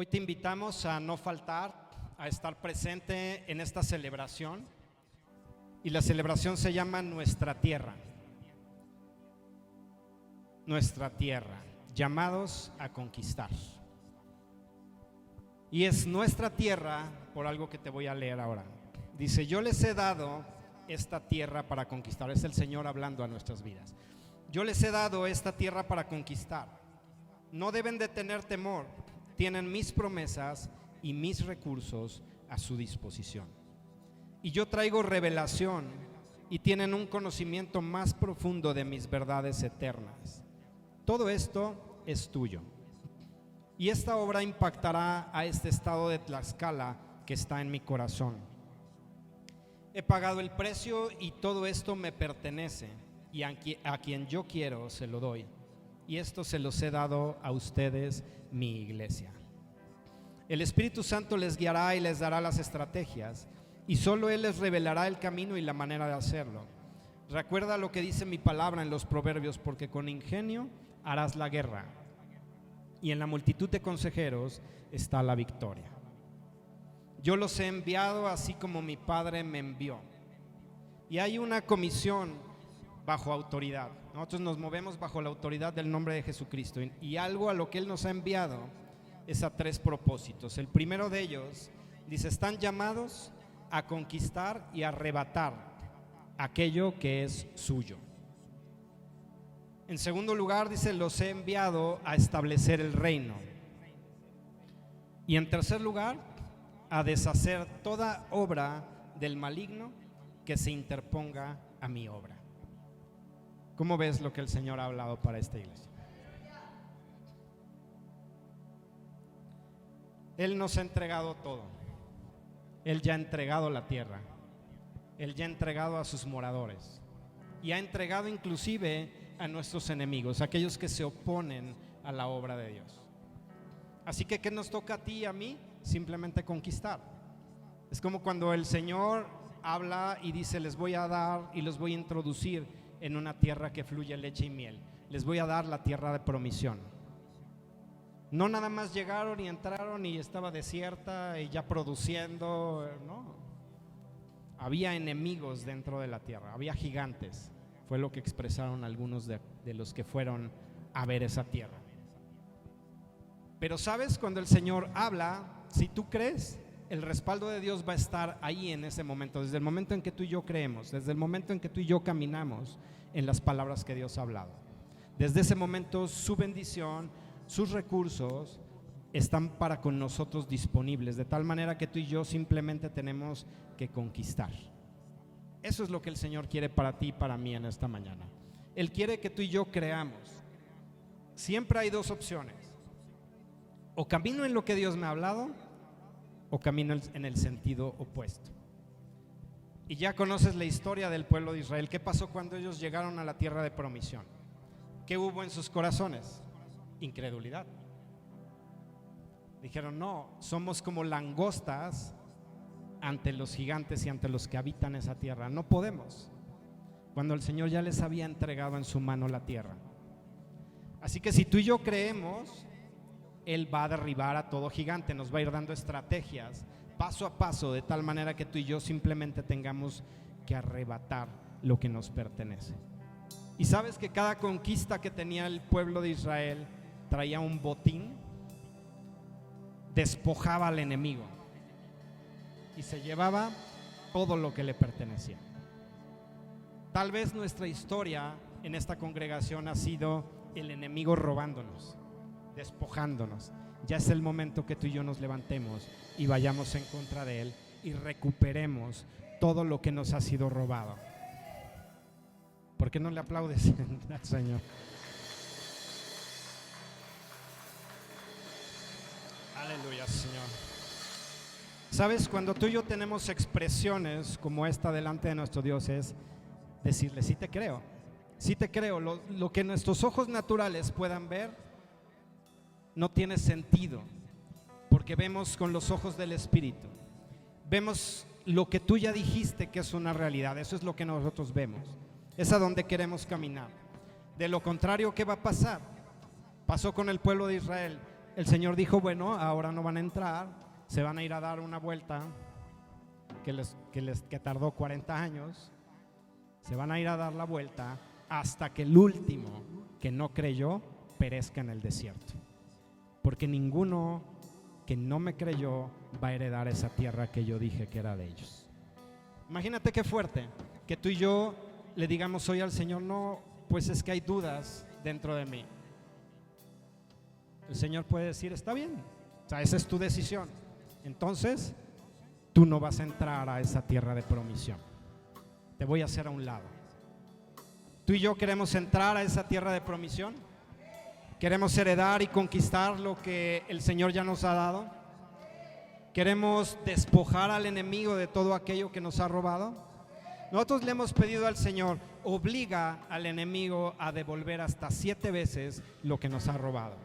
Hoy te invitamos a no faltar, a estar presente en esta celebración, y la celebración se llama Nuestra Tierra. Nuestra Tierra, llamados a conquistar. Y es nuestra tierra por algo que te voy a leer ahora. Dice: yo les he dado esta tierra para conquistar. Es el Señor hablando a nuestras vidas. Yo les he dado esta tierra para conquistar. No deben de tener temor. Tienen mis promesas y mis recursos a su disposición. Y yo traigo revelación y tienen un conocimiento más profundo de mis verdades eternas. Todo esto es tuyo. Y esta obra impactará a este estado de Tlaxcala que está en mi corazón. He pagado el precio y todo esto me pertenece, y a quien yo quiero se lo doy. Y esto se los he dado a ustedes, mi iglesia. El Espíritu Santo les guiará y les dará las estrategias, y solo Él les revelará el camino y la manera de hacerlo. Recuerda lo que dice mi palabra en los Proverbios: porque con ingenio harás la guerra, y en la multitud de consejeros está la victoria. Yo los he enviado así como mi Padre me envió. Y hay una comisión bajo autoridad. Nosotros nos movemos bajo la autoridad del nombre de Jesucristo, y algo a lo que Él nos ha enviado es a 3 propósitos. El primero de ellos dice: están llamados a conquistar y arrebatar aquello que es suyo. En segundo lugar dice: los he enviado a establecer el reino. Y en tercer lugar, a deshacer toda obra del maligno que se interponga a mi obra. ¿Cómo ves lo que el Señor ha hablado para esta iglesia? Él nos ha entregado todo. Él ya ha entregado la tierra. Él ya ha entregado a sus moradores. Y ha entregado inclusive a nuestros enemigos, aquellos que se oponen a la obra de Dios. Así que ¿qué nos toca a ti y a mí? Simplemente conquistar. Es como cuando el Señor habla y dice: les voy a dar y los voy a introducir en una tierra que fluye leche y miel. Les voy a dar la tierra de promisión. No nada más llegaron y entraron y estaba desierta y ya produciendo, no. Había enemigos dentro de la tierra, había gigantes. Fue lo que expresaron algunos de los que fueron a ver esa tierra. Pero sabes, cuando el Señor habla, si tú crees, el respaldo de Dios va a estar ahí en ese momento. Desde el momento en que tú y yo creemos, desde el momento en que tú y yo caminamos en las palabras que Dios ha hablado, desde ese momento su bendición, sus recursos están para con nosotros disponibles, de tal manera que tú y yo simplemente tenemos que conquistar. Eso es lo que el Señor quiere para ti y para mí en esta mañana. Él quiere que tú y yo creamos. Siempre hay 2 opciones: o camino en lo que Dios me ha hablado, o camino en el sentido opuesto. Y ya conoces la historia del pueblo de Israel. ¿Qué pasó cuando ellos llegaron a la tierra de promisión? ¿Qué hubo en sus corazones? Incredulidad. Dijeron: no, somos como langostas ante los gigantes y ante los que habitan esa tierra. No podemos, cuando el Señor ya les había entregado en su mano la tierra. Así que si tú y yo creemos, Él va a derribar a todo gigante, nos va a ir dando estrategias paso a paso, de tal manera que tú y yo simplemente tengamos que arrebatar lo que nos pertenece. Y sabes que cada conquista que tenía el pueblo de Israel traía un botín, despojaba al enemigo y se llevaba todo lo que le pertenecía. Tal vez nuestra historia en esta congregación ha sido el enemigo robándonos, despojándonos. Ya es el momento que tú y yo nos levantemos y vayamos en contra de él y recuperemos todo lo que nos ha sido robado. ¿Por qué no le aplaudes al Señor? Aleluya, Señor. Sabes, cuando tú y yo tenemos expresiones como esta delante de nuestro Dios, es decirle: sí te creo, sí te creo. Lo que nuestros ojos naturales puedan ver no tiene sentido, porque vemos con los ojos del Espíritu. Vemos lo que tú ya dijiste que es una realidad. Eso es lo que nosotros vemos. Es a donde queremos caminar. De lo contrario, ¿qué va a pasar? Pasó con el pueblo de Israel. el Señor dijo, bueno, ahora no van a entrar, se van a ir a dar una vuelta que tardó 40 años, se van a ir a dar la vuelta hasta que el último que no creyó perezca en el desierto, porque ninguno que no me creyó va a heredar esa tierra que yo dije que era de ellos. Imagínate qué fuerte que tú y yo le digamos hoy al Señor, no, pues es que hay dudas dentro de mí. El Señor puede decir, está bien, o sea, esa es tu decisión. Entonces, tú no vas a entrar a esa tierra de promisión. Te voy a hacer a un lado. Tú y yo queremos entrar a esa tierra de promisión. Queremos heredar y conquistar lo que el Señor ya nos ha dado. Queremos despojar al enemigo de todo aquello que nos ha robado. Nosotros le hemos pedido al Señor, obliga al enemigo a devolver hasta 7 veces lo que nos ha robado.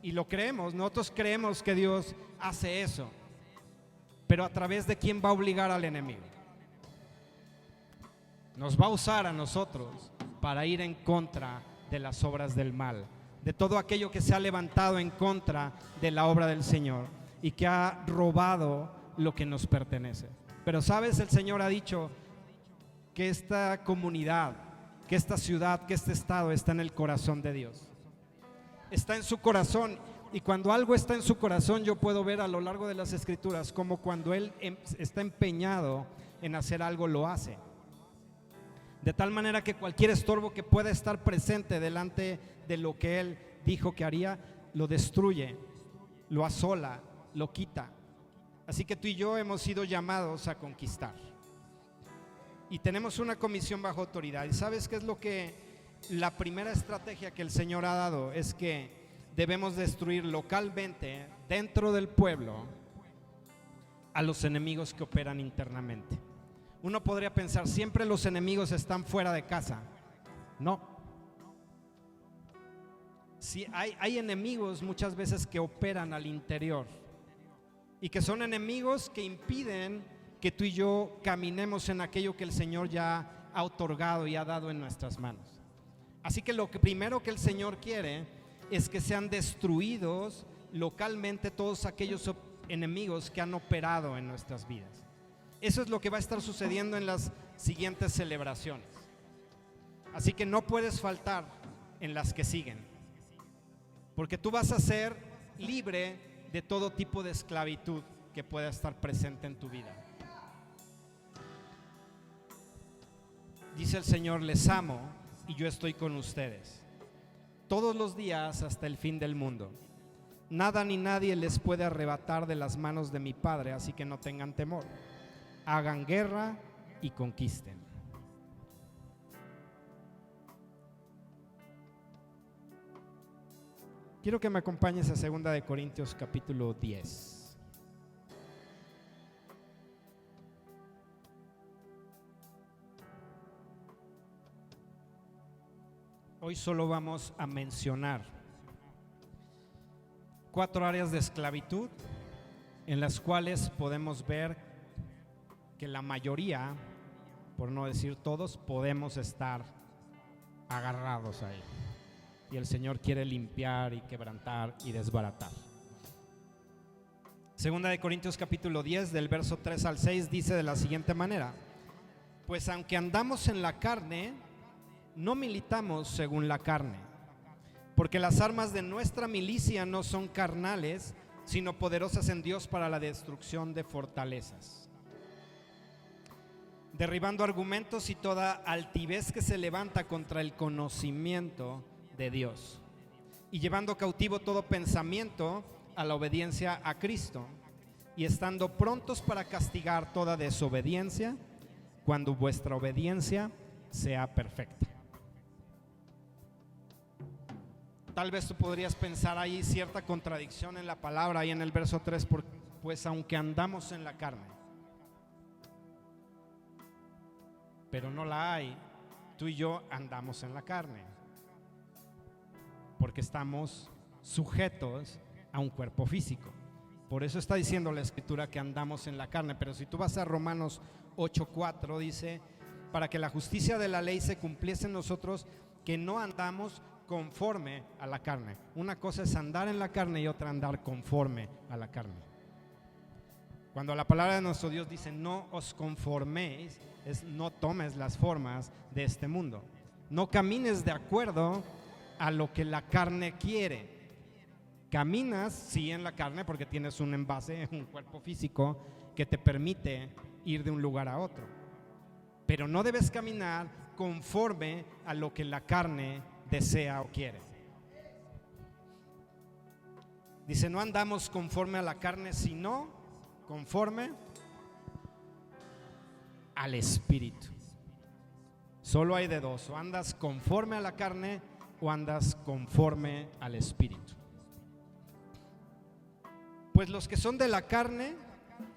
Y lo creemos, nosotros creemos que Dios hace eso. Pero ¿a través de quién va a obligar al enemigo? Nos va a usar a nosotros para ir en contra de las obras del mal, de todo aquello que se ha levantado en contra de la obra del Señor y que ha robado lo que nos pertenece. Pero sabes, el Señor ha dicho que esta comunidad, que esta ciudad, que este estado está en el corazón de Dios. Está en su corazón, y cuando algo está en su corazón, yo puedo ver a lo largo de las Escrituras como cuando Él está empeñado en hacer algo, lo hace. De tal manera que cualquier estorbo que pueda estar presente delante de lo que Él dijo que haría, lo destruye, lo asola, lo quita. Así que tú y yo hemos sido llamados a conquistar. Y tenemos una comisión bajo autoridad. ¿Y sabes qué es lo que la primera estrategia que el Señor ha dado? Es que debemos destruir localmente, dentro del pueblo, a los enemigos que operan internamente. Uno podría pensar, siempre los enemigos están fuera de casa. No. Sí, hay enemigos muchas veces que operan al interior y que son enemigos que impiden que tú y yo caminemos en aquello que el Señor ya ha otorgado y ha dado en nuestras manos. Así que lo primero que el Señor quiere es que sean destruidos localmente todos aquellos enemigos que han operado en nuestras vidas. Eso es lo que va a estar sucediendo en las siguientes celebraciones. Así que no puedes faltar en las que siguen, porque tú vas a ser libre de todo tipo de esclavitud que pueda estar presente en tu vida. Dice el Señor, les amo y yo estoy con ustedes todos los días hasta el fin del mundo. Nada ni nadie les puede arrebatar de las manos de mi Padre, así que no tengan temor. Hagan guerra y conquisten. Quiero que me acompañes a 2 de Corintios capítulo 10. Hoy solo vamos a mencionar 4 áreas de esclavitud en las cuales podemos ver que la mayoría, por no decir todos, podemos estar agarrados ahí. Y el Señor quiere limpiar y quebrantar y desbaratar. 2 de Corintios capítulo 10, del verso 3 al 6, dice de la siguiente manera: pues aunque andamos en la carne, no militamos según la carne, porque las armas de nuestra milicia no son carnales, sino poderosas en Dios para la destrucción de fortalezas, derribando argumentos y toda altivez que se levanta contra el conocimiento de Dios, y llevando cautivo todo pensamiento a la obediencia a Cristo, y estando prontos para castigar toda desobediencia cuando vuestra obediencia sea perfecta. Tal vez tú podrías pensar ahí cierta contradicción en la palabra, ahí en el verso 3, pues aunque andamos en la carne, pero no la hay. Tú y yo andamos en la carne porque estamos sujetos a un cuerpo físico. Por eso está diciendo la Escritura que andamos en la carne. Pero si tú vas a Romanos 8:4, dice: para que la justicia de la ley se cumpliese en nosotros, que no andamos conforme a la carne. Una cosa es andar en la carne y otra andar conforme a la carne. Cuando la palabra de nuestro Dios dice no os conforméis, es no tomes las formas de este mundo. No camines de acuerdo a lo que la carne quiere. Caminas, sí, en la carne porque tienes un envase, un cuerpo físico que te permite ir de un lugar a otro. Pero no debes caminar conforme a lo que la carne desea o quiere. Dice, no andamos conforme a la carne, sino conforme al Espíritu. Solo hay de dos: o andas conforme a la carne o andas conforme al Espíritu. Pues los que son de la carne,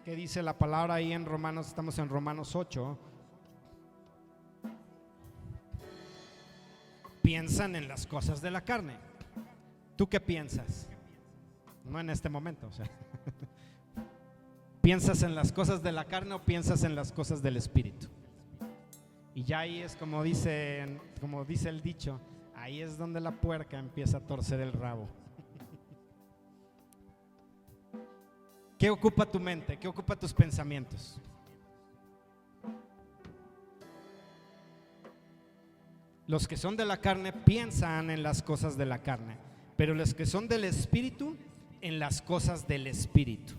que dice la palabra ahí en Romanos, estamos en Romanos 8, piensan en las cosas de la carne. ¿Tú qué piensas? No en este momento, o sea, ¿piensas en las cosas de la carne o piensas en las cosas del Espíritu? Y ya ahí es como dice el dicho, ahí es donde la puerca empieza a torcer el rabo. ¿Qué ocupa tu mente? ¿Qué ocupa tus pensamientos? Los que son de la carne piensan en las cosas de la carne, pero los que son del Espíritu, en las cosas del Espíritu.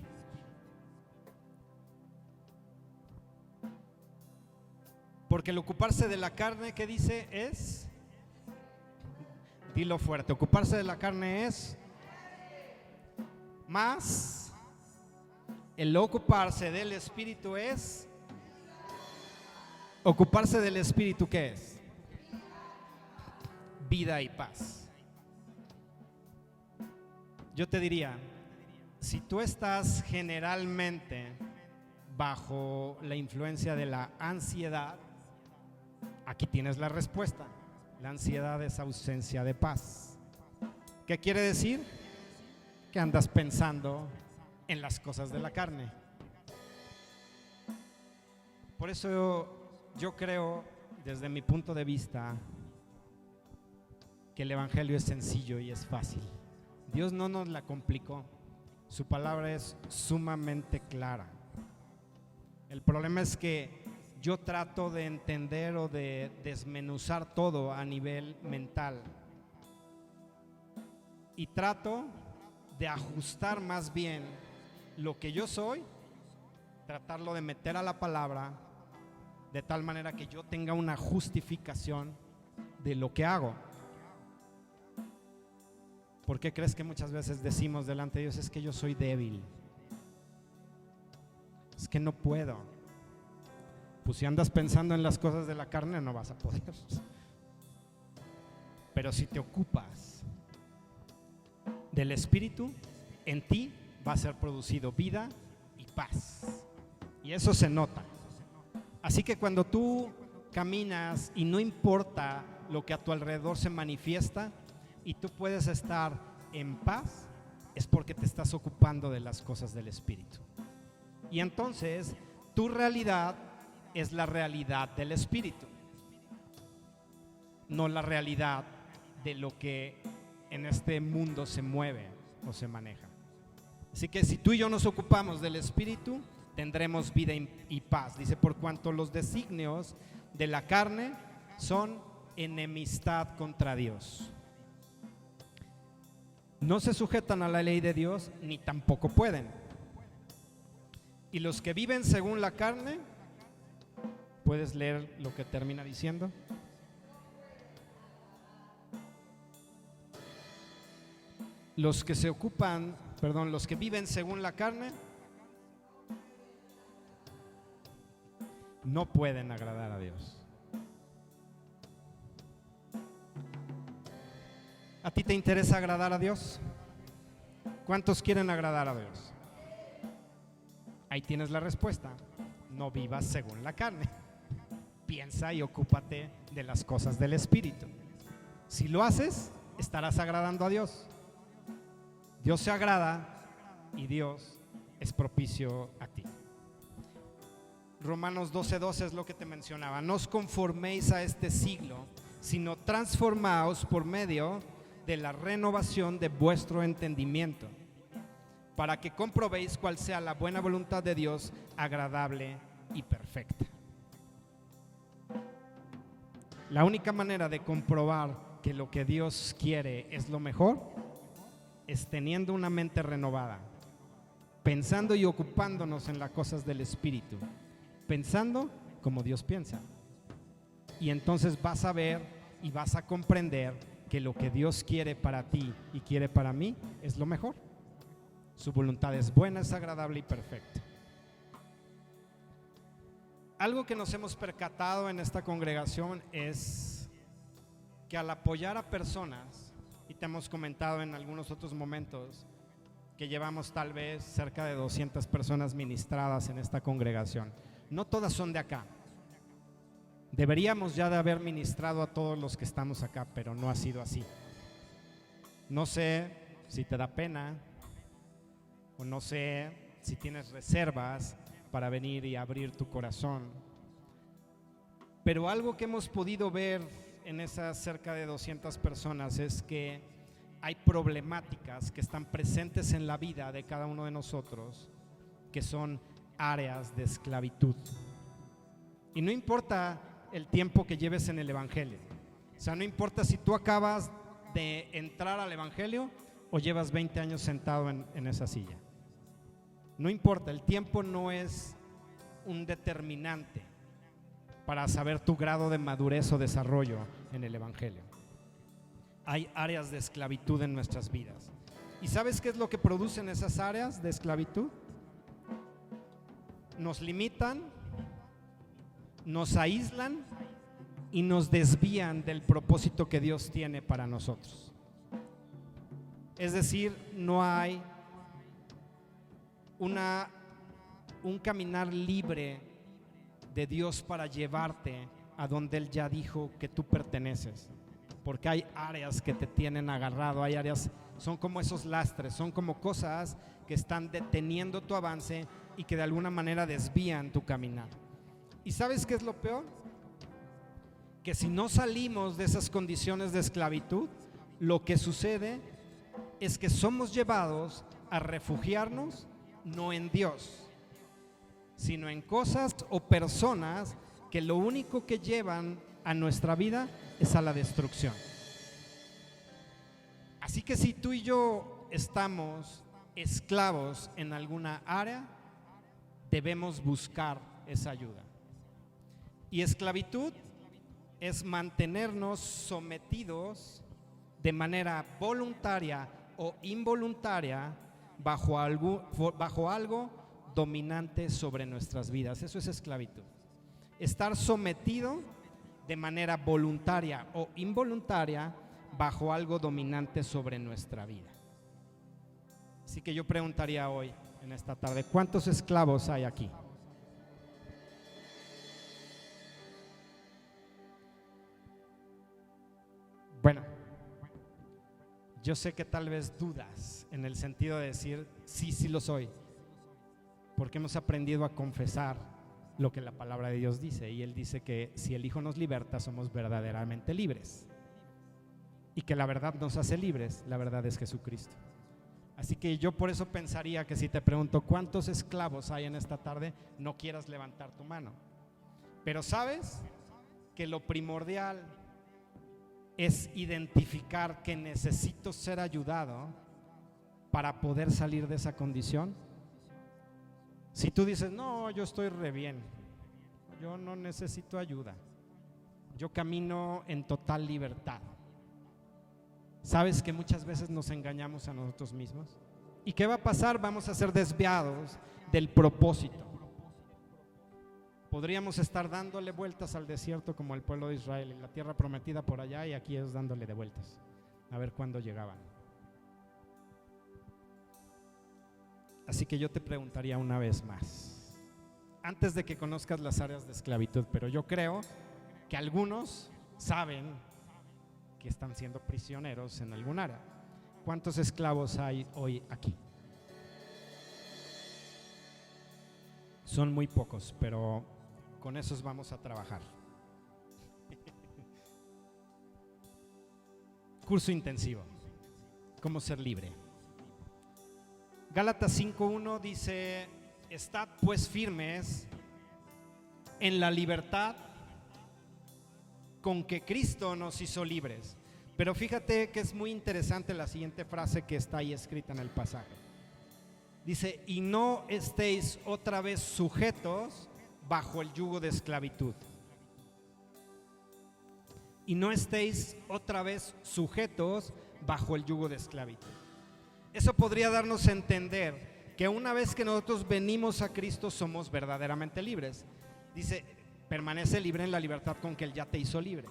Porque el ocuparse de la carne, ¿qué dice? Es, dilo fuerte, ocuparse de la carne es más. El ocuparse del Espíritu es. Ocuparse del Espíritu, ¿qué es? Vida y paz. Yo te diría, si tú estás generalmente bajo la influencia de la ansiedad, aquí tienes la respuesta. La ansiedad es ausencia de paz. ¿Qué quiere decir? Que andas pensando en las cosas de la carne. Por eso yo creo, desde mi punto de vista, que el evangelio es sencillo y es fácil. Dios no nos la complicó. Su palabra es sumamente clara. El problema es que yo trato de entender o de desmenuzar todo a nivel mental y trato de ajustar más bien lo que yo soy, tratarlo de meter a la palabra de tal manera que yo tenga una justificación de lo que hago. ¿Por qué crees que muchas veces decimos delante de Dios, es que yo soy débil? Es que no puedo. Pues si andas pensando en las cosas de la carne no vas a poder. Pero si te ocupas del Espíritu, en ti va a ser producido vida y paz. Y eso se nota. Así que cuando tú caminas y no importa lo que a tu alrededor se manifiesta y tú puedes estar en paz, es porque te estás ocupando de las cosas del Espíritu. Y entonces tu realidad es la realidad del Espíritu, no la realidad de lo que en este mundo se mueve o se maneja. Así que si tú y yo nos ocupamos del Espíritu, tendremos vida y paz. Dice, por cuanto los designios de la carne son enemistad contra Dios. No se sujetan a la ley de Dios, ni tampoco pueden. Y los que viven según la carne, ¿puedes leer lo que termina diciendo? Los que viven según la carne no pueden agradar a Dios. ¿A ti te interesa agradar a Dios? ¿Cuántos quieren agradar a Dios? Ahí tienes la respuesta. No vivas según la carne. Piensa y ocúpate de las cosas del Espíritu. Si lo haces, estarás agradando a Dios. Dios se agrada y Dios es propicio a ti. Romanos 12:12 es lo que te mencionaba. No os conforméis a este siglo, sino transformaos por medio de la renovación de vuestro entendimiento, para que comprobéis cuál sea la buena voluntad de Dios, agradable y perfecta. La única manera de comprobar que lo que Dios quiere es lo mejor es teniendo una mente renovada, pensando y ocupándonos en las cosas del Espíritu, pensando como Dios piensa. Y entonces vas a ver y vas a comprender que lo que Dios quiere para ti y quiere para mí es lo mejor. Su voluntad es buena, es agradable y perfecta. Algo que nos hemos percatado en esta congregación es que al apoyar a personas, y te hemos comentado en algunos otros momentos, que llevamos tal vez cerca de 200 personas ministradas en esta congregación. No todas son de acá. Deberíamos ya de haber ministrado a todos los que estamos acá, pero no ha sido así. No sé si te da pena o no sé si tienes reservas para venir y abrir tu corazón. Pero algo que hemos podido ver en esas cerca de 200 personas es que hay problemáticas que están presentes en la vida de cada uno de nosotros, que son áreas de esclavitud. Y no importa el tiempo que lleves en el Evangelio, o sea, no importa si tú acabas de entrar al Evangelio o llevas 20 años sentado en esa silla. No importa, el tiempo no es un determinante para saber tu grado de madurez o desarrollo en el Evangelio. Hay áreas de esclavitud en nuestras vidas. ¿Y sabes qué es lo que producen esas áreas de esclavitud? Nos limitan, nos aíslan y nos desvían del propósito que Dios tiene para nosotros. Es decir, no hay un caminar libre de Dios para llevarte a donde Él ya dijo que tú perteneces, porque hay áreas que te tienen agarrado, hay áreas, son como esos lastres, son como cosas que están deteniendo tu avance y que de alguna manera desvían tu caminar. ¿Y sabes qué es lo peor? Que si no salimos de esas condiciones de esclavitud, lo que sucede es que somos llevados a refugiarnos no en Dios, sino en cosas o personas que lo único que llevan a nuestra vida es a la destrucción. Así que si tú y yo estamos esclavos en alguna área, debemos buscar esa ayuda. Y esclavitud es mantenernos sometidos de manera voluntaria o involuntaria bajo algo dominante sobre nuestras vidas. Eso es esclavitud. Estar sometido de manera voluntaria o involuntaria bajo algo dominante sobre nuestra vida. Así que yo preguntaría hoy, en esta tarde, ¿cuántos esclavos hay aquí? Bueno, yo sé que tal vez dudas en el sentido de decir, sí lo soy, porque hemos aprendido a confesar lo que la palabra de Dios dice, y Él dice que si el Hijo nos liberta, somos verdaderamente libres, y que la verdad nos hace libres. La verdad es Jesucristo. Así que yo por eso pensaría que si te pregunto ¿cuántos esclavos hay en esta tarde?, no quieras levantar tu mano. Pero sabes que lo primordial es identificar que necesito ser ayudado para poder salir de esa condición. Si tú dices, no, yo estoy re bien, yo no necesito ayuda, yo camino en total libertad, ¿sabes que muchas veces nos engañamos a nosotros mismos? ¿Y qué va a pasar? Vamos a ser desviados del propósito. Podríamos estar dándole vueltas al desierto como el pueblo de Israel, y la tierra prometida por allá, y aquí ellos dándole de vueltas a ver cuándo llegaban. Así que yo te preguntaría una vez más, antes de que conozcas las áreas de esclavitud, pero yo creo que algunos saben que están siendo prisioneros en algún área. ¿Cuántos esclavos hay hoy aquí? Son muy pocos, pero con esos vamos a trabajar. curso intensivo, cómo ser libre. Gálatas 5:1 dice: estad pues firmes en la libertad con que Cristo nos hizo libres. Pero fíjate que es muy interesante la siguiente frase que está ahí escrita en el pasaje. Dice: y no estéis otra vez sujetos bajo el yugo de esclavitud. Y no estéis otra vez sujetos bajo el yugo de esclavitud. Eso podría darnos a entender que una vez que nosotros venimos a Cristo somos verdaderamente libres. Dice: permanece libre en la libertad con que Él ya te hizo libre.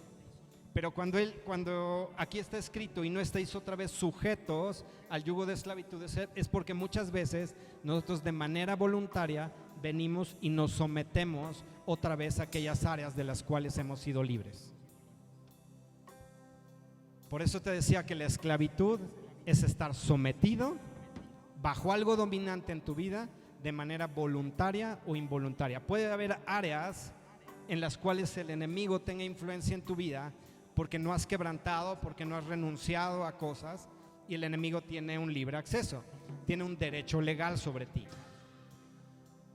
Pero cuando aquí está escrito: y no estéis otra vez sujetos al yugo de esclavitud, es porque muchas veces nosotros de manera voluntaria venimos y nos sometemos otra vez a aquellas áreas de las cuales hemos sido libres. Por eso te decía que la esclavitud es estar sometido bajo algo dominante en tu vida de manera voluntaria o involuntaria. Puede haber áreas en las cuales el enemigo tenga influencia en tu vida porque no has quebrantado, porque no has renunciado a cosas, y el enemigo tiene un libre acceso, tiene un derecho legal sobre ti.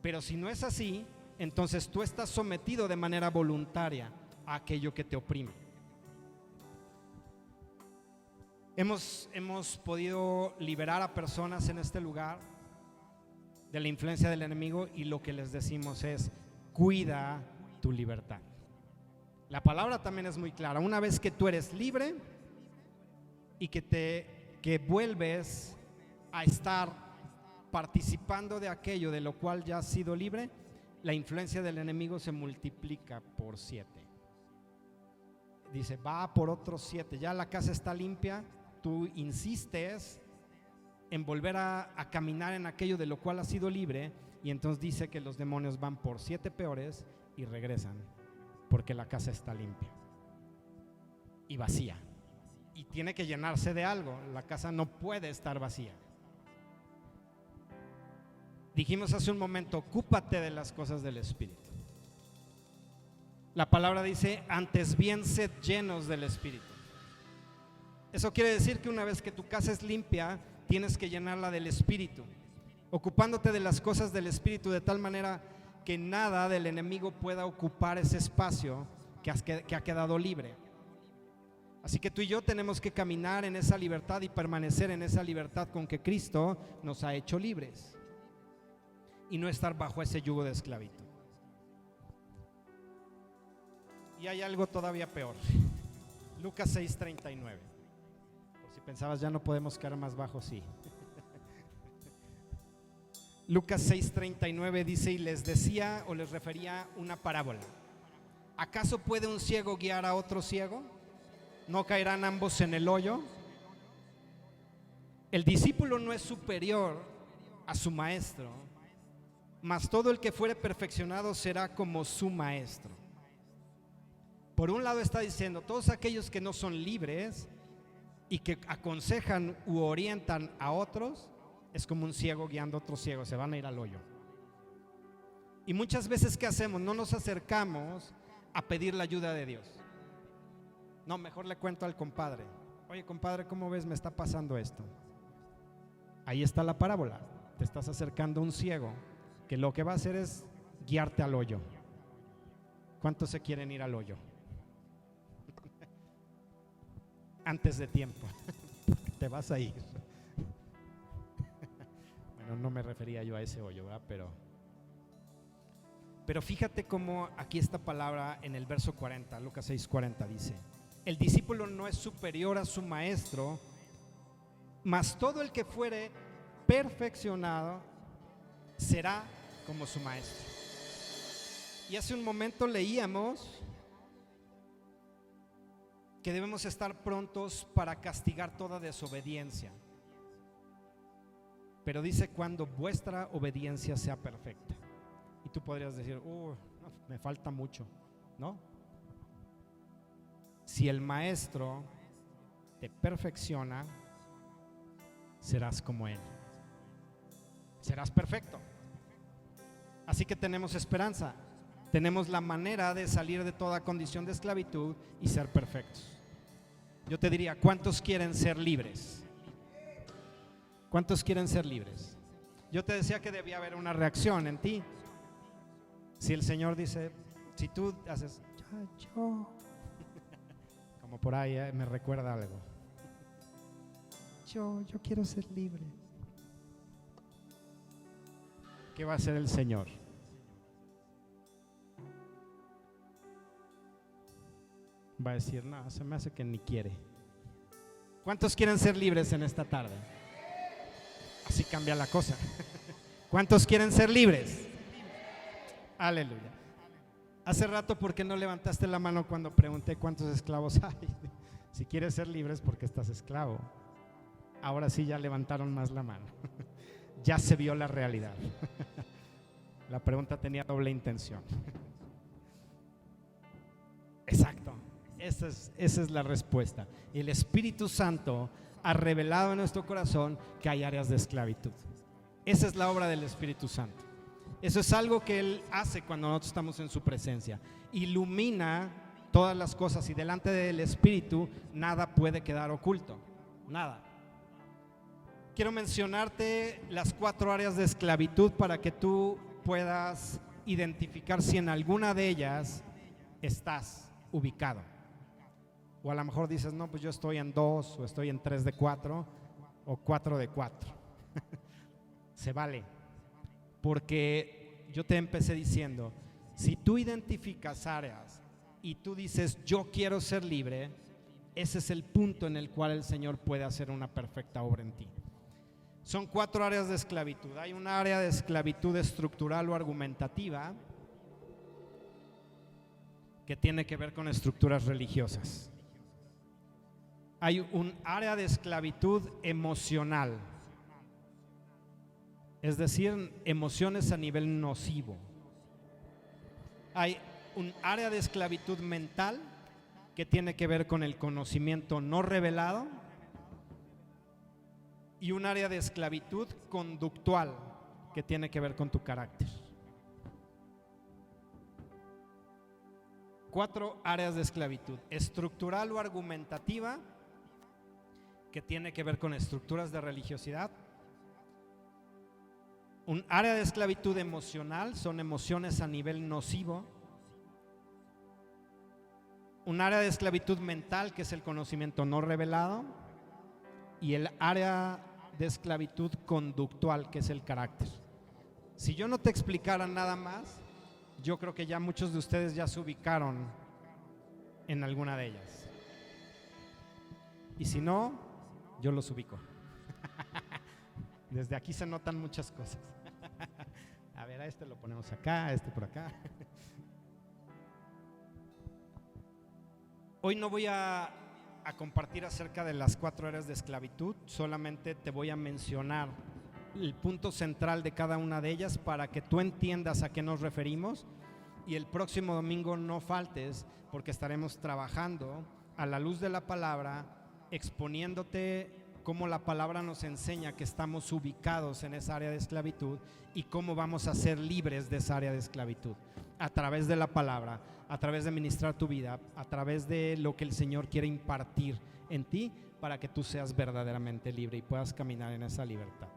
Pero si no es así, entonces tú estás sometido de manera voluntaria a aquello que te oprime. Hemos podido liberar a personas en este lugar de la influencia del enemigo, y lo que les decimos es: cuida tu libertad. La palabra también es muy clara. Una vez que tú eres libre y que vuelves a estar participando de aquello de lo cual ya has sido libre, la influencia del enemigo se multiplica por 7. Dice: va por otros 7. Ya la casa está limpia, tú insistes en volver a caminar en aquello de lo cual has sido libre, y entonces dice que los demonios van por 7 peores y regresan, porque la casa está limpia y vacía, y tiene que llenarse de algo. La casa no puede estar vacía. Dijimos hace un momento: ocúpate de las cosas del Espíritu. La palabra dice: antes bien sed llenos del Espíritu. Eso quiere decir que una vez que tu casa es limpia, tienes que llenarla del Espíritu, ocupándote de las cosas del Espíritu, de tal manera que nada del enemigo pueda ocupar ese espacio que ha quedado libre. Así que tú y yo tenemos que caminar en esa libertad y permanecer en esa libertad con que Cristo nos ha hecho libres, y no estar bajo ese yugo de esclavitud. Y hay algo todavía peor. Lucas 6:39. Por si pensabas ya no podemos caer más bajo, sí. Lucas 6:39 dice: y les decía o les refería una parábola. ¿Acaso puede un ciego guiar a otro ciego? ¿No caerán ambos en el hoyo? El discípulo no es superior a su maestro, mas todo el que fuere perfeccionado será como su maestro. Por un lado está diciendo: todos aquellos que no son libres y que aconsejan u orientan a otros, es como un ciego guiando a otro ciego, se van a ir al hoyo. Y muchas veces, ¿qué hacemos? No nos acercamos a pedir la ayuda de Dios. No, mejor le cuento al compadre: oye, compadre, ¿cómo ves? Me está pasando esto. Ahí está la parábola. Te estás acercando a un ciego que lo que va a hacer es guiarte al hoyo. ¿Cuántos se quieren ir al hoyo? Antes de tiempo. Te vas a ir. Bueno, no me refería yo a ese hoyo, ¿verdad? Pero fíjate cómo aquí esta palabra en el verso 40, Lucas 6:40 dice: el discípulo no es superior a su maestro, mas todo el que fuere perfeccionado será como su maestro. Y hace un momento leíamos que debemos estar prontos para castigar toda desobediencia. Pero dice: cuando vuestra obediencia sea perfecta. Y tú podrías decir: no, me falta mucho. No. Si el maestro te perfecciona, serás como él. Serás perfecto. Así que tenemos esperanza. Tenemos la manera de salir de toda condición de esclavitud y ser perfectos. Yo te diría, ¿cuántos quieren ser libres? ¿Cuántos quieren ser libres? Yo te decía que debía haber una reacción en ti. Si el Señor dice, si tú haces, yo, como por ahí me recuerda algo. Yo quiero ser libre. ¿Qué va a hacer el Señor? Va a decir, no, se me hace que ni quiere. ¿Cuántos quieren ser libres en esta tarde? Así cambia la cosa. ¿Cuántos quieren ser libres? Aleluya. Hace rato, ¿por qué no levantaste la mano cuando pregunté cuántos esclavos hay? Si quieres ser libre es porque estás esclavo. Ahora sí ya levantaron más la mano. Ya se vio la realidad. La pregunta tenía doble intención. Exacto. Esa es la respuesta. El Espíritu Santo ha revelado en nuestro corazón que hay áreas de esclavitud. Esa es la obra del Espíritu Santo. Eso es algo que Él hace cuando nosotros estamos en su presencia. Ilumina todas las cosas y delante del Espíritu nada puede quedar oculto. Nada. Quiero mencionarte las 4 áreas de esclavitud para que tú puedas identificar si en alguna de ellas estás ubicado. O a lo mejor dices, no, pues yo estoy en 2 o estoy en 3 de 4 o 4 de 4. Se vale. Porque yo te empecé diciendo, si tú identificas áreas y tú dices, yo quiero ser libre, ese es el punto en el cual el Señor puede hacer una perfecta obra en ti. Son 4 áreas de esclavitud. Hay un área de esclavitud estructural o argumentativa que tiene que ver con estructuras religiosas. Hay un área de esclavitud emocional, es decir, emociones a nivel nocivo. Hay un área de esclavitud mental que tiene que ver con el conocimiento no revelado y un área de esclavitud conductual que tiene que ver con tu carácter. 4 áreas de esclavitud: estructural o argumentativa, que tiene que ver con estructuras de religiosidad. Un área de esclavitud emocional, son emociones a nivel nocivo. Un área de esclavitud mental, que es el conocimiento no revelado. Y el área de esclavitud conductual, que es el carácter. Si yo no te explicara nada más, yo creo que ya muchos de ustedes ya se ubicaron en alguna de ellas. Y si no, yo los ubico. Desde aquí se notan muchas cosas. A ver, a este lo ponemos acá, a este por acá. Hoy no voy a compartir acerca de las 4 áreas de esclavitud, solamente te voy a mencionar el punto central de cada una de ellas para que tú entiendas a qué nos referimos, y el próximo domingo no faltes porque estaremos trabajando a la luz de la palabra, exponiéndote cómo la palabra nos enseña que estamos ubicados en esa área de esclavitud y cómo vamos a ser libres de esa área de esclavitud a través de la palabra, a través de ministrar tu vida, a través de lo que el Señor quiere impartir en ti para que tú seas verdaderamente libre y puedas caminar en esa libertad.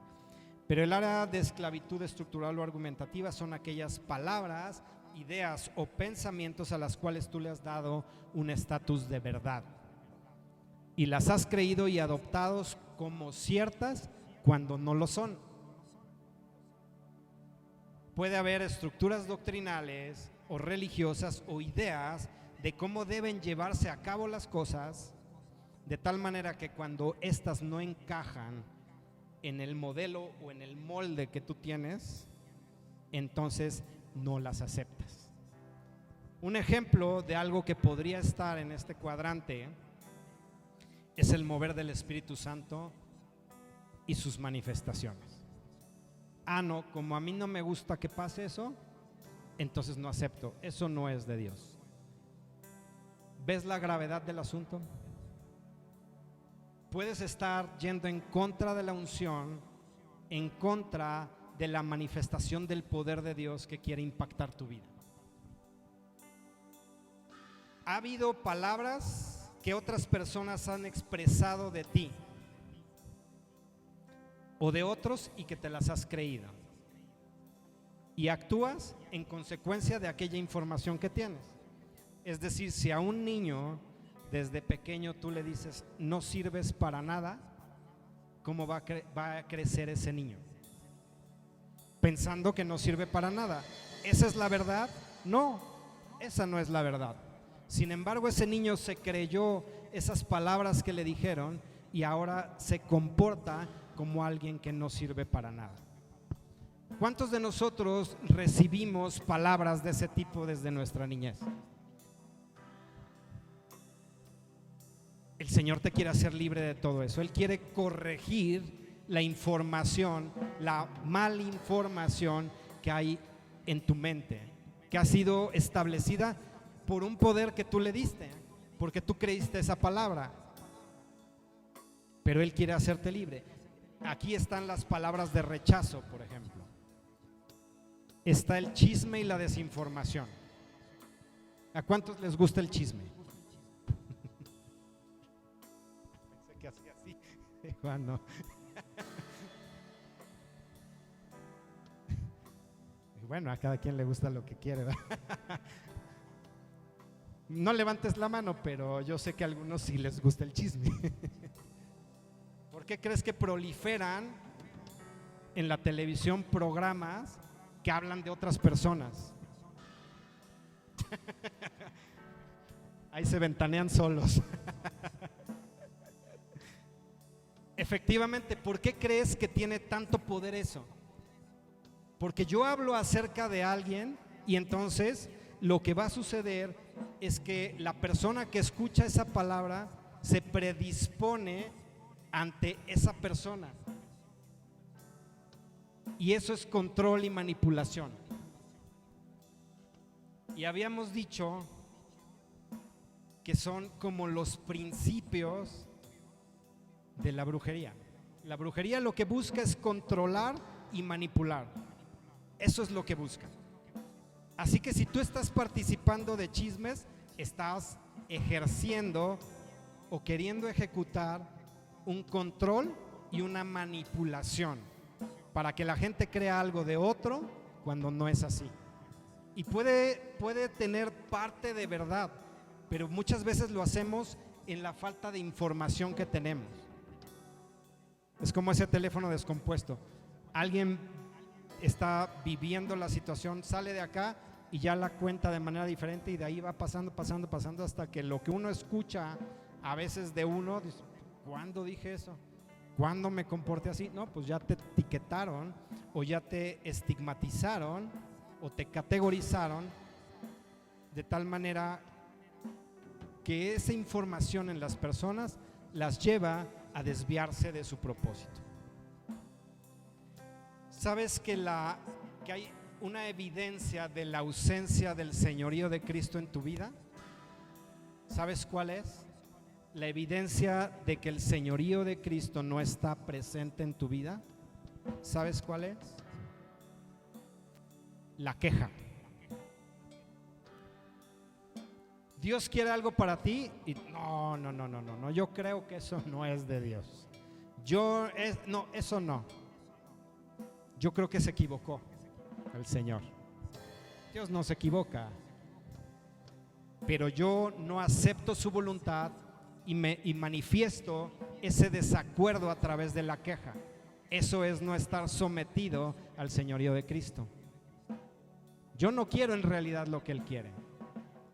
Pero el área de esclavitud estructural o argumentativa son aquellas palabras, ideas o pensamientos a las cuales tú le has dado un estatus de verdad y las has creído y adoptado como ciertas cuando no lo son. Puede haber estructuras doctrinales o religiosas o ideas de cómo deben llevarse a cabo las cosas, de tal manera que cuando éstas no encajan en el modelo o en el molde que tú tienes, entonces no las aceptas. Un ejemplo de algo que podría estar en este cuadrante es el mover del Espíritu Santo y sus manifestaciones. No, como a mí no me gusta que pase eso, entonces no acepto. Eso no es de Dios. ¿Ves la gravedad del asunto? Puedes estar yendo en contra de la unción, en contra de la manifestación del poder de Dios que quiere impactar tu vida. Ha habido palabras que otras personas han expresado de ti o de otros y que te las has creído. Y actúas en consecuencia de aquella información que tienes. Es decir, si a un niño desde pequeño tú le dices no sirves para nada, ¿cómo va a crecer ese niño? Pensando que no sirve para nada. ¿Esa es la verdad? No, esa no es la verdad. Sin embargo, ese niño se creyó esas palabras que le dijeron y ahora se comporta como alguien que no sirve para nada. ¿Cuántos de nosotros recibimos palabras de ese tipo desde nuestra niñez? El Señor te quiere hacer libre de todo eso. Él quiere corregir la información, la malinformación que hay en tu mente, que ha sido establecida por un poder que tú le diste, porque tú creíste esa palabra. Pero Él quiere hacerte libre. Aquí están las palabras de rechazo, por ejemplo. Está el chisme y la desinformación. ¿A cuántos les gusta el chisme? Pensé que hacía así. Juan, no. Bueno, a cada quien le gusta lo que quiere, ¿verdad? No levantes la mano, pero yo sé que a algunos sí les gusta el chisme. ¿Por qué crees que proliferan en la televisión programas que hablan de otras personas? Ahí se ventanean solos. Efectivamente, ¿por qué crees que tiene tanto poder eso? Porque yo hablo acerca de alguien y entonces lo que va a suceder es que la persona que escucha esa palabra se predispone ante esa persona. Y eso es control y manipulación. Y habíamos dicho que son como los principios de la brujería. La brujería lo que busca es controlar y manipular. Eso es lo que busca. Así que si tú estás participando de chismes, estás ejerciendo o queriendo ejecutar un control y una manipulación para que la gente crea algo de otro cuando no es así. Y puede tener parte de verdad, pero muchas veces lo hacemos en la falta de información que tenemos. Es como ese teléfono descompuesto. Alguien está viviendo la situación, sale de acá y ya la cuenta de manera diferente y de ahí va pasando hasta que lo que uno escucha a veces de uno dice, ¿cuándo dije eso? ¿Cuándo me comporté así? No, pues ya te etiquetaron o ya te estigmatizaron o te categorizaron de tal manera que esa información en las personas las lleva a desviarse de su propósito. ¿Sabes que hay una evidencia de la ausencia del señorío de Cristo en tu vida? ¿Sabes cuál es? La evidencia de que el señorío de Cristo no está presente en tu vida. ¿Sabes cuál es? La queja. Dios quiere algo para ti y no, yo creo que eso no es de Dios. Eso no. Yo creo que se equivocó el Señor. Dios no se equivoca, pero yo no acepto su voluntad y manifiesto ese desacuerdo a través de la queja. Eso es no estar sometido al señorío de Cristo. Yo no quiero en realidad lo que Él quiere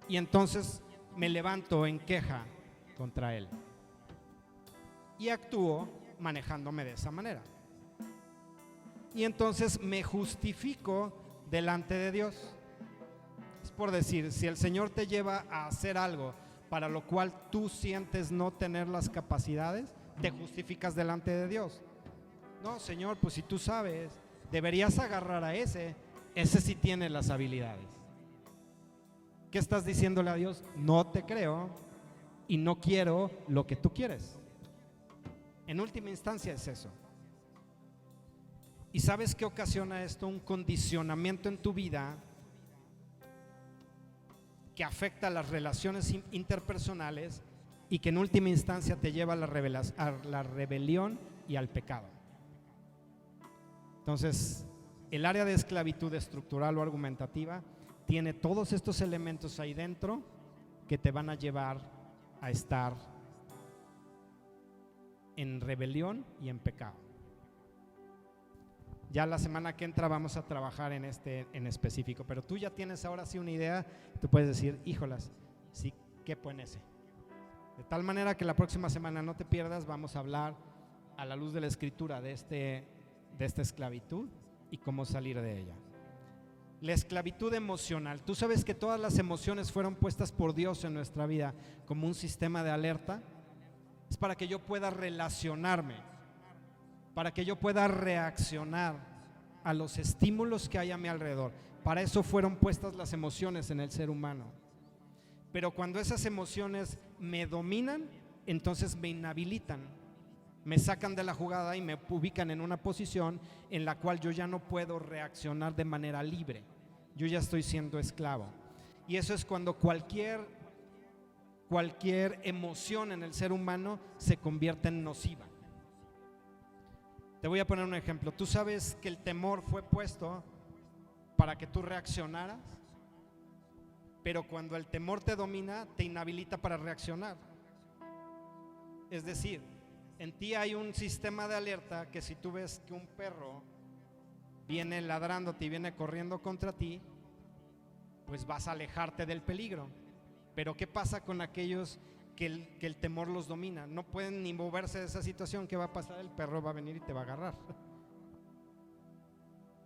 y entonces me levanto en queja contra Él y actúo manejándome de esa manera. Y entonces me justifico delante de Dios. Es por decir, si el Señor te lleva a hacer algo para lo cual tú sientes no tener las capacidades, te justificas delante de Dios. No, Señor, pues si tú sabes, deberías agarrar a ese sí tiene las habilidades. ¿Qué estás diciéndole a Dios? No te creo y no quiero lo que tú quieres. En última instancia es eso. ¿Y sabes qué ocasiona esto? Un condicionamiento en tu vida que afecta las relaciones interpersonales y que en última instancia te lleva a la rebelión y al pecado. Entonces, el área de esclavitud estructural o argumentativa tiene todos estos elementos ahí dentro que te van a llevar a estar en rebelión y en pecado. Ya la semana que entra vamos a trabajar en este en específico, pero tú ya tienes ahora sí una idea, tú puedes decir, híjolas, sí, quepo en ese. De tal manera que la próxima semana no te pierdas, vamos a hablar a la luz de la escritura de esta esclavitud y cómo salir de ella. La esclavitud emocional. Tú sabes que todas las emociones fueron puestas por Dios en nuestra vida como un sistema de alerta. Es para que yo pueda relacionarme, para que yo pueda reaccionar a los estímulos que hay a mi alrededor. Para eso fueron puestas las emociones en el ser humano. Pero cuando esas emociones me dominan, entonces me inhabilitan, me sacan de la jugada y me ubican en una posición en la cual yo ya no puedo reaccionar de manera libre. Yo ya estoy siendo esclavo. Y eso es cuando cualquier emoción en el ser humano se convierte en nociva. Te voy a poner un ejemplo. Tú sabes que el temor fue puesto para que tú reaccionaras, pero cuando el temor te domina, te inhabilita para reaccionar. Es decir, en ti hay un sistema de alerta que si tú ves que un perro viene ladrándote y viene corriendo contra ti, pues vas a alejarte del peligro. Pero ¿qué pasa con aquellos que el temor los domina? No pueden ni moverse de esa situación. ¿Qué va a pasar? El perro va a venir y te va a agarrar.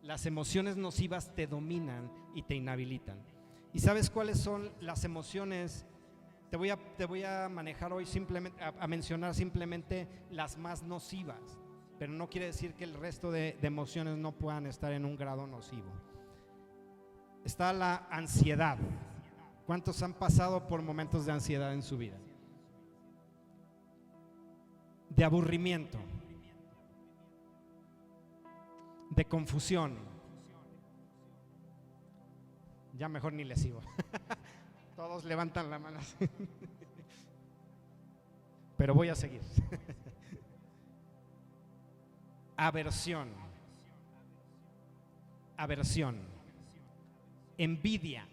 Las emociones nocivas te dominan y te inhabilitan. ¿Y sabes cuáles son las emociones? Te voy a manejar hoy simplemente, a mencionar simplemente las más nocivas, pero no quiere decir que el resto de emociones no puedan estar en un grado nocivo. Está la ansiedad. ¿Cuántos han pasado por momentos de ansiedad en su vida? De aburrimiento, de confusión. Ya mejor ni les sigo. Todos levantan la mano. Pero voy a seguir. Aversión. Envidia.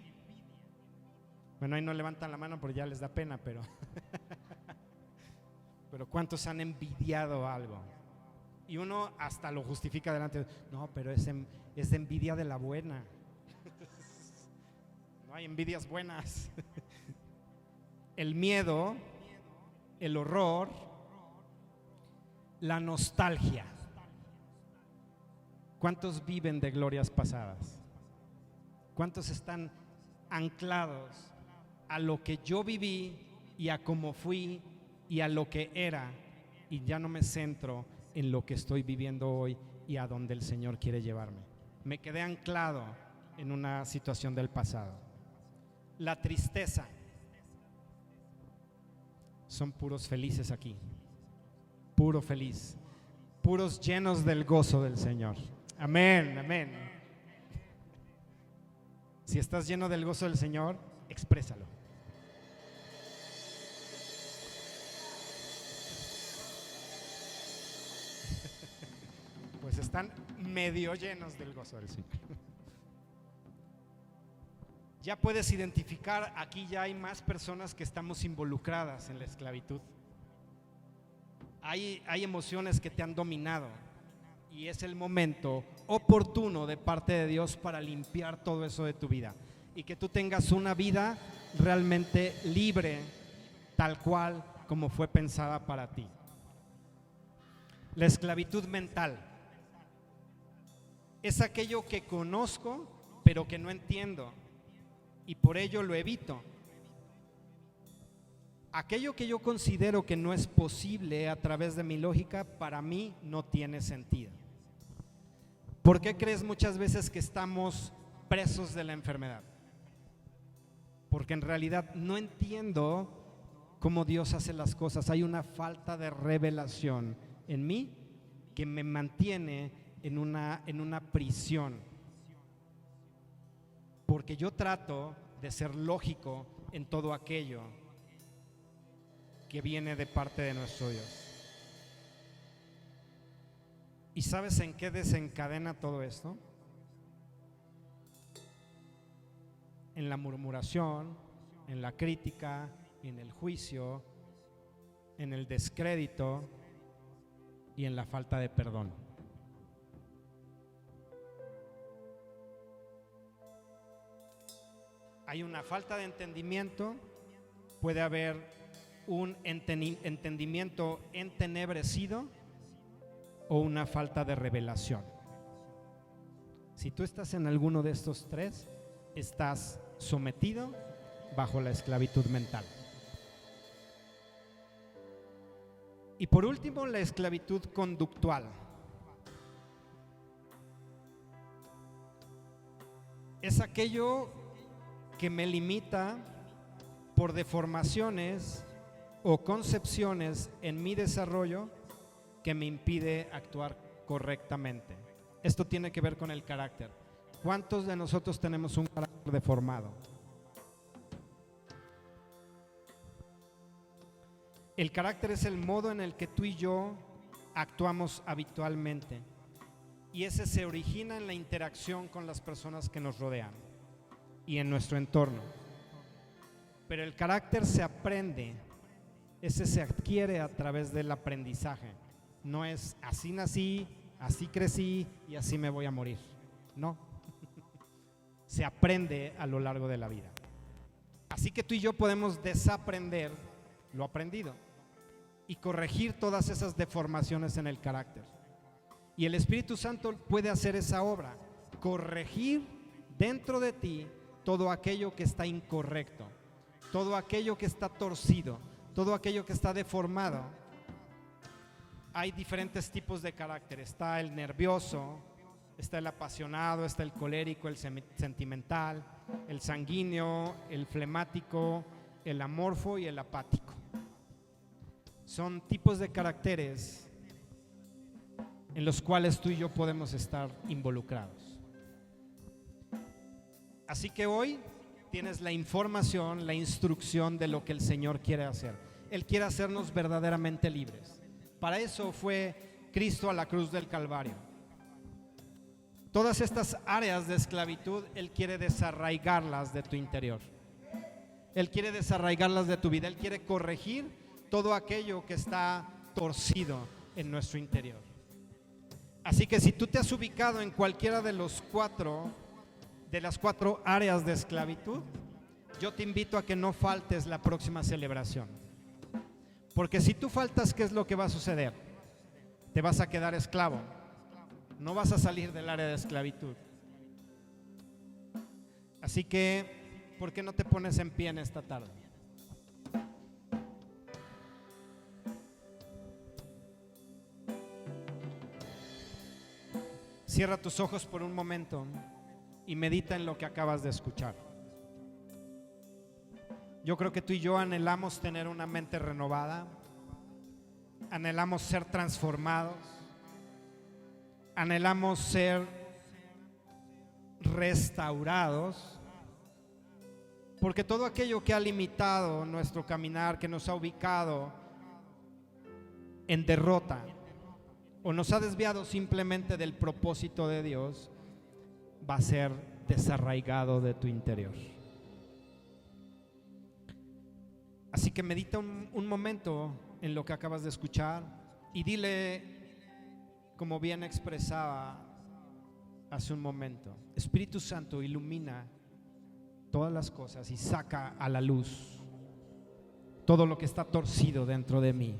Bueno, ahí no levantan la mano porque ya les da pena, pero ¿cuántos han envidiado algo? Y uno hasta lo justifica delante. No, pero es envidia de la buena. No hay envidias buenas. El miedo, el horror, la nostalgia. ¿Cuántos viven de glorias pasadas? ¿Cuántos están anclados a lo que yo viví y a cómo fui y a lo que era, y ya no me centro en lo que estoy viviendo hoy y a donde el Señor quiere llevarme? Me quedé anclado en una situación del pasado. La tristeza. Son puros felices aquí, puro feliz, puros llenos del gozo del Señor. Amén, amén. Si estás lleno del gozo del Señor, exprésalo. Pues están medio llenos del gozo del Señor. Ya puedes identificar, aquí ya hay más personas que estamos involucradas en la esclavitud. Hay emociones que te han dominado y es el momento oportuno de parte de Dios para limpiar todo eso de tu vida y que tú tengas una vida realmente libre, tal cual como fue pensada para ti. La esclavitud mental es aquello que conozco pero que no entiendo y por ello lo evito. Aquello que yo considero que no es posible a través de mi lógica, para mí no tiene sentido. ¿Por qué crees muchas veces que estamos presos de la enfermedad? Porque en realidad no entiendo cómo Dios hace las cosas. Hay una falta de revelación en mí que me mantiene en una prisión. Porque yo trato de ser lógico en todo aquello que viene de parte de nuestro Dios. ¿Y sabes en qué desencadena todo esto? En la murmuración, en la crítica, en el juicio, en el descrédito y en la falta de perdón. Hay una falta de entendimiento, puede haber un entendimiento entenebrecido o una falta de revelación. Si tú estás en alguno de estos tres, estás sometido bajo la esclavitud mental. Y por último, la esclavitud conductual. Es aquello que me limita por deformaciones o concepciones en mi desarrollo que me impide actuar correctamente. Esto tiene que ver con el carácter. ¿Cuántos de nosotros tenemos un carácter deformado? El carácter es el modo en el que tú y yo actuamos habitualmente, y ese se origina en la interacción con las personas que nos rodean y en nuestro entorno. Pero el carácter se aprende, ese se adquiere a través del aprendizaje. No es así nací, así crecí y así me voy a morir. No, se aprende a lo largo de la vida. Así que tú y yo podemos desaprender lo aprendido y corregir todas esas deformaciones en el carácter. Y el Espíritu Santo puede hacer esa obra, corregir dentro de ti todo aquello que está incorrecto, todo aquello que está torcido, todo aquello que está deformado. Hay diferentes tipos de carácter. Está el nervioso, está el apasionado, está el colérico, el sentimental, el sanguíneo, el flemático, el amorfo y el apático. Son tipos de caracteres en los cuales tú y yo podemos estar involucrados. Así que hoy tienes la información, la instrucción de lo que el Señor quiere hacer. Él quiere hacernos verdaderamente libres. Para eso fue Cristo a la cruz del Calvario. Todas estas áreas de esclavitud, Él quiere desarraigarlas de tu interior. Él quiere desarraigarlas de tu vida. Él quiere corregir todo aquello que está torcido en nuestro interior. Así que si tú te has ubicado en cualquiera de las cuatro áreas de esclavitud, yo te invito a que no faltes la próxima celebración. Porque si tú faltas, ¿qué es lo que va a suceder? Te vas a quedar esclavo. No vas a salir del área de esclavitud. Así que, ¿por qué no te pones en pie en esta tarde? Cierra tus ojos por un momento y medita en lo que acabas de escuchar. Yo creo que tú y yo anhelamos tener una mente renovada, anhelamos ser transformados, anhelamos ser restaurados, porque todo aquello que ha limitado nuestro caminar, que nos ha ubicado en derrota o nos ha desviado simplemente del propósito de Dios, va a ser desarraigado de tu interior. Así que medita un momento en lo que acabas de escuchar y dile, como bien expresaba hace un momento: Espíritu Santo, ilumina todas las cosas y saca a la luz todo lo que está torcido dentro de mí,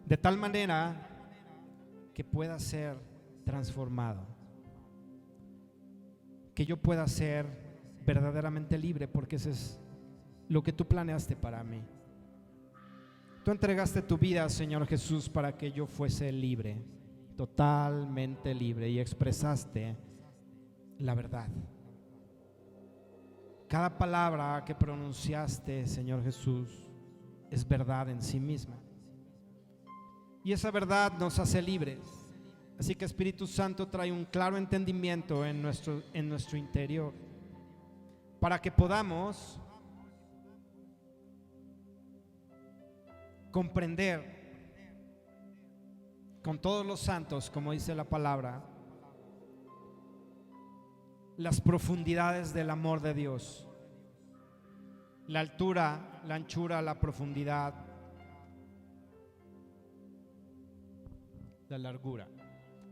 de tal manera que pueda ser transformado, que yo pueda ser verdaderamente libre, porque ese es lo que tú planeaste para mí. Tú entregaste tu vida, Señor Jesús, para que yo fuese libre, totalmente libre, y expresaste la verdad. Cada palabra que pronunciaste, Señor Jesús, es verdad en sí misma, y esa verdad nos hace libres. Así que Espíritu Santo, trae un claro entendimiento en nuestro interior, para que podamos comprender con todos los santos, como dice la palabra, las profundidades del amor de Dios, la altura, la anchura, la profundidad, la largura,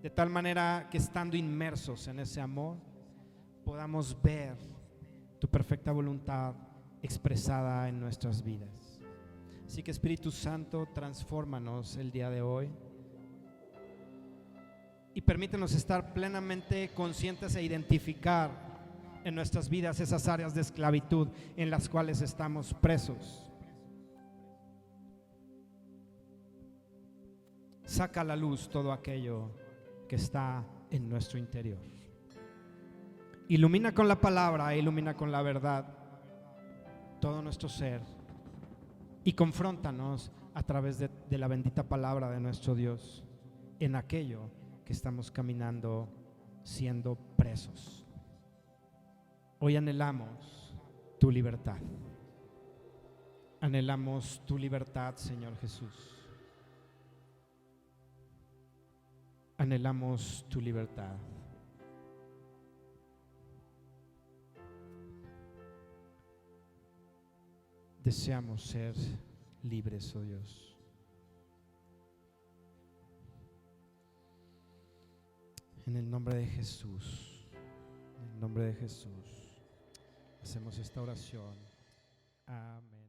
de tal manera que estando inmersos en ese amor podamos ver tu perfecta voluntad expresada en nuestras vidas. Así que Espíritu Santo, transfórmanos el día de hoy y permítenos estar plenamente conscientes e identificar en nuestras vidas esas áreas de esclavitud en las cuales estamos presos. Saca a la luz todo aquello que está en nuestro interior. Ilumina con la palabra, ilumina con la verdad todo nuestro ser y confróntanos a través de la bendita palabra de nuestro Dios en aquello que estamos caminando siendo presos. Hoy anhelamos tu libertad. Anhelamos tu libertad, Señor Jesús. Anhelamos tu libertad. Deseamos ser libres, oh Dios. En el nombre de Jesús, en el nombre de Jesús, hacemos esta oración. Amén.